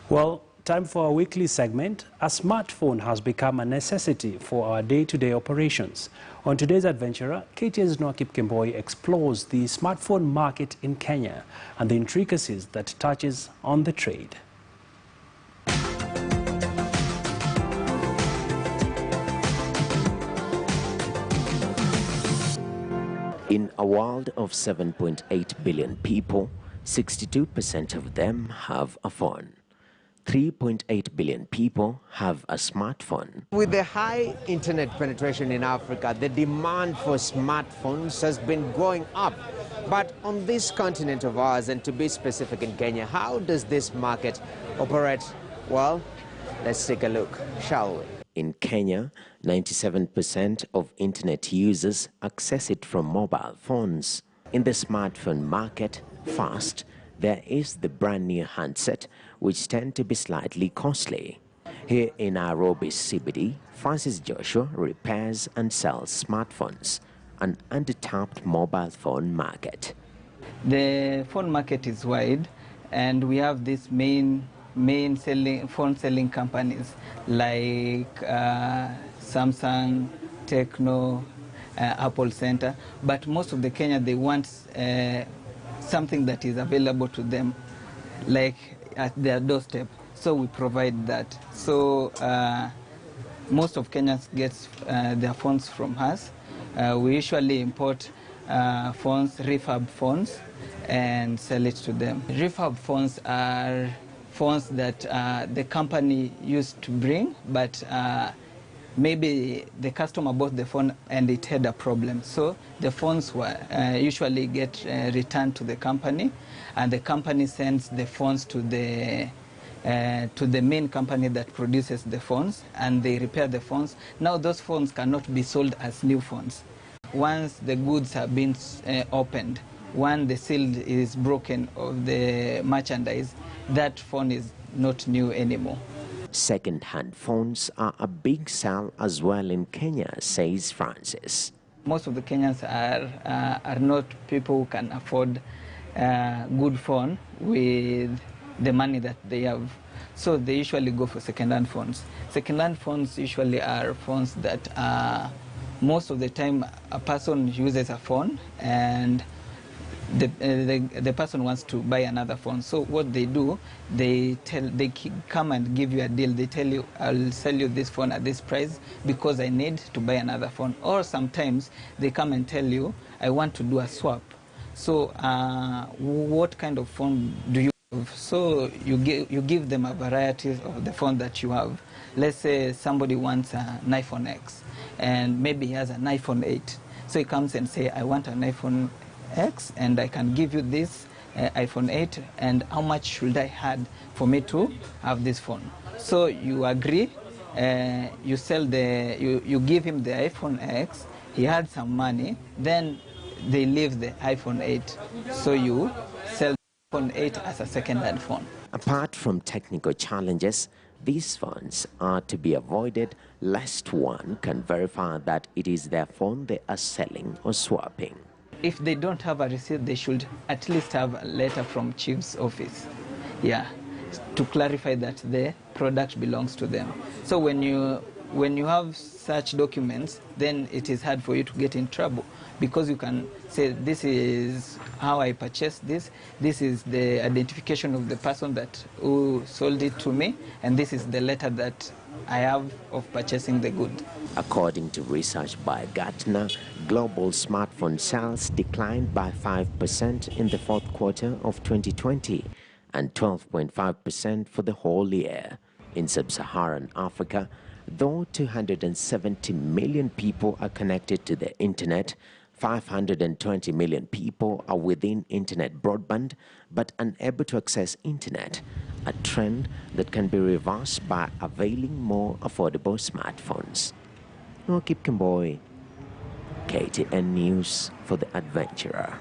Well, time for our weekly segment. A smartphone has become a necessity for our day-to-day operations. On today's adventurer, KTN's Noakip Kemboi explores the smartphone market in Kenya and the intricacies that touches on the trade. In a world of 7.8 billion people, 62% of them have a phone. 3.8 billion people have a smartphone. With the high internet penetration in Africa, the demand for smartphones has been going up. But on this continent of ours, and to be specific in Kenya, how does this market operate? Well, let's take a look, shall we? In Kenya, 97% of internet users access it from mobile phones. In the smartphone market, first, there is the brand new handset, which tend to be slightly costly. Here in Nairobi's CBD, Francis Joshua repairs and sells smartphones, an undertapped mobile phone market. The phone market is wide, and we have these main phone selling companies like Samsung, Techno, Apple Center. But most of the Kenya, they want something that is available to them, like at their doorstep. So we provide that. So most of Kenyans get their phones from us. We usually import phones, refurb phones, and sell it to them. Refurb phones are phones that the company used to bring, but maybe the customer bought the phone and it had a problem. So the phones were usually get returned to the company, and the company sends the phones to the main company that produces the phones, and they repair the phones. Now those phones cannot be sold as new phones. Once the goods have been opened, when the seal is broken of the merchandise, that phone is not new anymore. Second-hand phones are a big sell as well in Kenya, says Francis. Most of the Kenyans are not people who can afford a good phone with the money that they have. So they usually go for second-hand phones. Second-hand phones usually are phones that most of the time a person uses a phone and the person wants to buy another phone. So what they do, they come and give you a deal. They tell you, I'll sell you this phone at this price because I need to buy another phone. Or sometimes they come and tell you, I want to do a swap. So what kind of phone do you have? So you give them a variety of the phone that you have. Let's say somebody wants an iPhone X, and maybe he has an iPhone 8. So he comes and say, I want an iPhone X, and I can give you this iPhone 8, and how much should I add for me to have this phone? So you agree, you give him the iPhone X, he had some money, then they leave the iPhone 8. So you sell the iPhone 8 as a second-hand phone. Apart from technical challenges, these phones are to be avoided lest one can verify that it is their phone they are selling or swapping. If they don't have a receipt, they should at least have a letter from chief's office, to clarify that the product belongs to them. So when you have such documents, then it is hard for you to get in trouble, because you can say, this is how I purchased this, this is the identification of the person who sold it to me, and this is the letter that I have of purchasing the good. According to research by Gartner, global smartphone sales declined by 5% in the fourth quarter of 2020 and 12.5% for the whole year. In sub-Saharan Africa, though 270 million people are connected to the internet, 520 million people are within internet broadband but unable to access internet, a trend that can be reversed by availing more affordable smartphones. Noakip Kemboi, KTN News for the Adventurer.